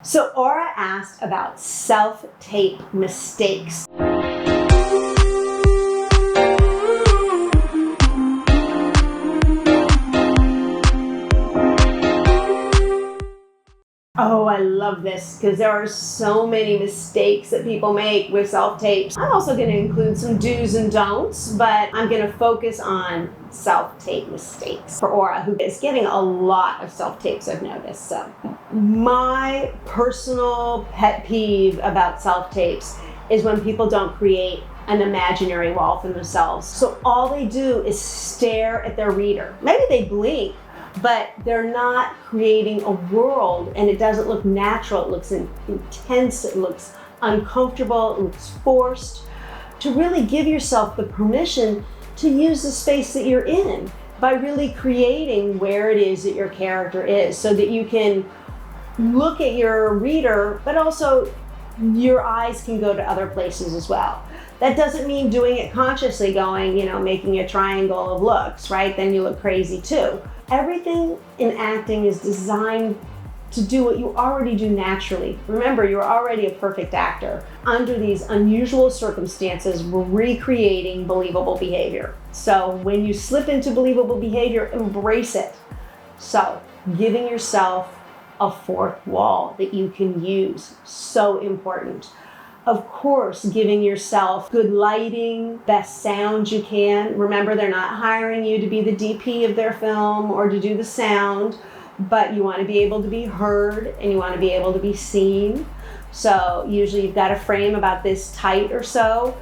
So Aura asked about self-tape mistakes. Oh, I love this because there are so many mistakes that people make with self-tapes. I'm also going to include some do's and don'ts, but I'm going to focus on self-tape mistakes for Aura, who is getting a lot of self-tapes, I've noticed. So my personal pet peeve about self-tapes is when people don't create an imaginary wall for themselves. So all they do is stare at their reader. Maybe they blink, but they're not creating a world, and it doesn't look natural. It looks intense, it looks uncomfortable, it looks forced. To really give yourself the permission to use the space that you're in by really creating where it is that your character is, so that you can look at your reader, but also your eyes can go to other places as well. That doesn't mean doing it consciously, making a triangle of looks, right? Then you look crazy too. Everything in acting is designed to do what you already do naturally. Remember, you're already a perfect actor. Under these unusual circumstances, we're recreating believable behavior. So when you slip into believable behavior, embrace it. So giving yourself a fourth wall that you can use, so important. Of course, giving yourself good lighting, best sound you can. Remember, they're not hiring you to be the DP of their film or to do the sound, but you want to be able to be heard and you want to be able to be seen. So usually you've got a frame about this tight or so,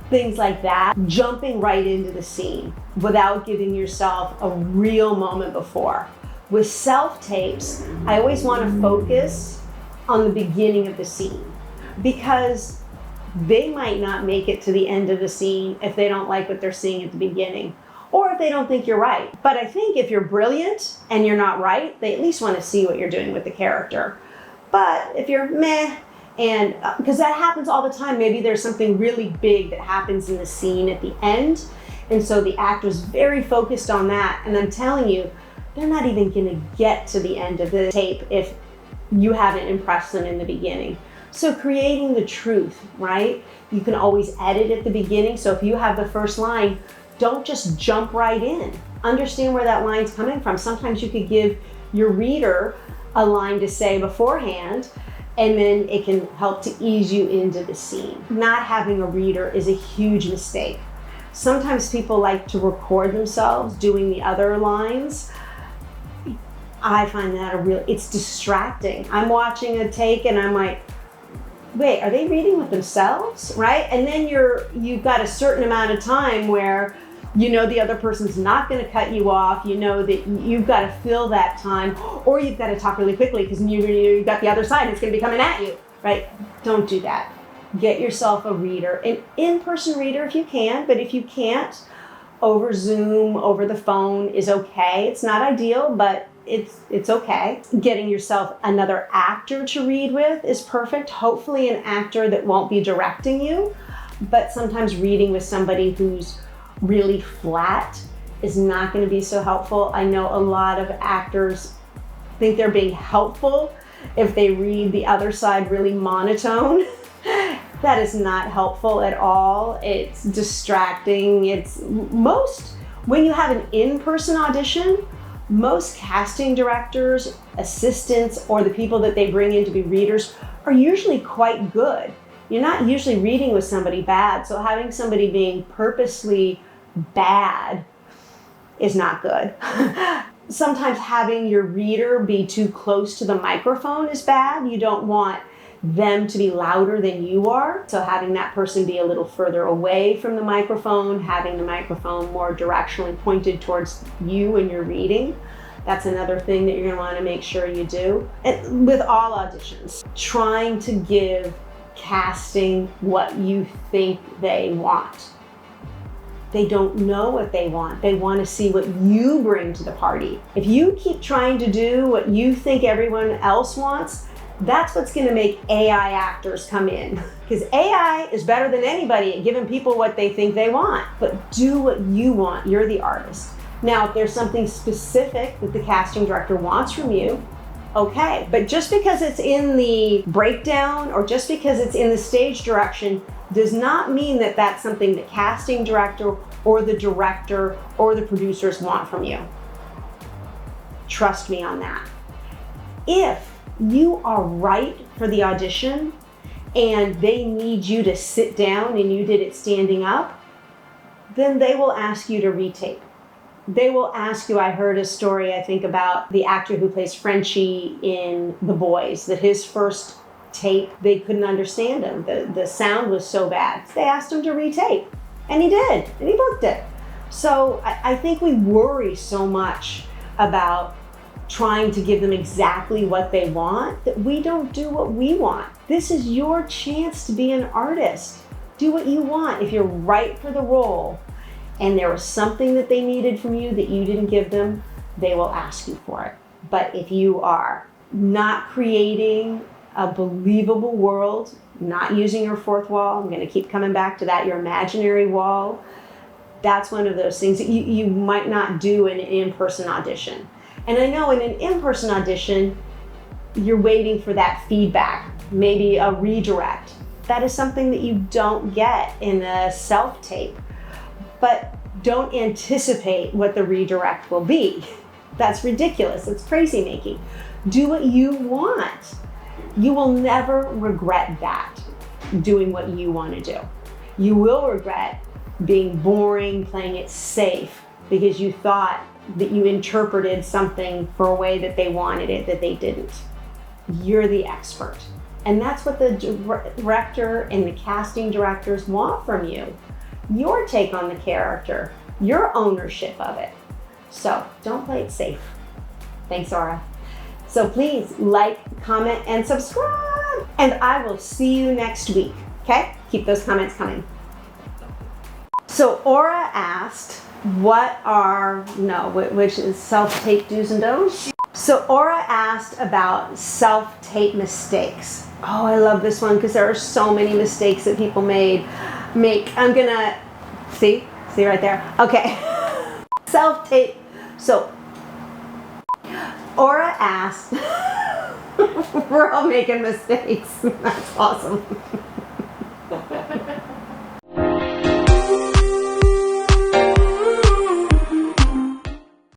things like that. Jumping right into the scene without giving yourself a real moment before. With self-tapes, I always want to focus on the beginning of the scene, because they might not make it to the end of the scene if they don't like what they're seeing at the beginning, or if they don't think you're right. But I think if you're brilliant and you're not right, they at least want to see what you're doing with the character. But if you're meh, and because that happens all the time, maybe there's something really big that happens in the scene at the end, and so the actor's very focused on that, and I'm telling you, they're not even going to get to the end of the tape if you haven't impressed them in the beginning. So creating the truth, right? You can always edit at the beginning. So if you have the first line, don't just jump right in. Understand where that line's coming from. Sometimes you could give your reader a line to say beforehand, and then it can help to ease you into the scene. Not having a reader is a huge mistake. Sometimes people like to record themselves doing the other lines. I find that it's distracting. I'm watching a take and I'm like, wait, are they reading with themselves, right? And then you've got a certain amount of time where you know the other person's not going to cut you off. You know that you've got to fill that time, or you've got to talk really quickly because you've got the other side. It's going to be coming at you, right? Don't do that. Get yourself a reader, an in-person reader if you can, but if you can't, over Zoom, over the phone is okay. It's not ideal, but it's okay. Getting yourself another actor to read with is perfect. Hopefully an actor that won't be directing you, but sometimes reading with somebody who's really flat is not going to be so helpful. I know a lot of actors think they're being helpful if they read the other side really monotone. That is not helpful at all. It's distracting. When you have an in-person audition, most casting directors, assistants, or the people that they bring in to be readers are usually quite good. You're not usually reading with somebody bad, so having somebody being purposely bad is not good. Sometimes having your reader be too close to the microphone is bad. You don't want them to be louder than you are, so having that person be a little further away from the microphone, having the microphone more directionally pointed towards you and your reading, that's another thing that you're going to want to make sure you do. And with all auditions, trying to give casting what you think they want. They don't know what they want. They want to see what you bring to the party. If you keep trying to do what you think everyone else wants, that's what's going to make AI actors come in. Because AI is better than anybody at giving people what they think they want. But do what you want. You're the artist. Now, if there's something specific that the casting director wants from you, okay. But just because it's in the breakdown or just because it's in the stage direction does not mean that that's something the casting director or the director or the producers want from you. Trust me on that. If you are right for the audition and they need you to sit down and you did it standing up, then they will ask you to retake. They will ask you, I heard a story, I think, about the actor who plays Frenchie in The Boys, that his first tape, they couldn't understand him. The sound was so bad. They asked him to retake, and he did, and he booked it. So I think we worry so much about trying to give them exactly what they want that we don't do what we want. This is your chance to be an artist. Do what you want. If you're right for the role and there was something that they needed from you that you didn't give them, they will ask you for it. But if you are not creating a believable world, not using your fourth wall, I'm going to keep coming back to that, your imaginary wall, that's one of those things that you might not do in an in-person audition. And I know in an in-person audition, you're waiting for that feedback, maybe a redirect. That is something that you don't get in a self-tape. But don't anticipate what the redirect will be. That's ridiculous. It's crazy making. Do what you want. You will never regret that, doing what you want to do. You will regret being boring, playing it safe, because you thought that you interpreted something for a way that they wanted it, that they didn't. You're the expert. And that's what the director and the casting directors want from you. Your take on the character, your ownership of it. So don't play it safe. Thanks, Aura. So please like, comment, and subscribe. And I will see you next week, okay? Keep those comments coming. So Aura asked, which is self-tape do's and don'ts? So Aura asked about self-tape mistakes. Oh, I love this one because there are so many mistakes that people make. I'm gonna, see right there? Okay, self-tape. So Aura asked, we're all making mistakes. That's awesome.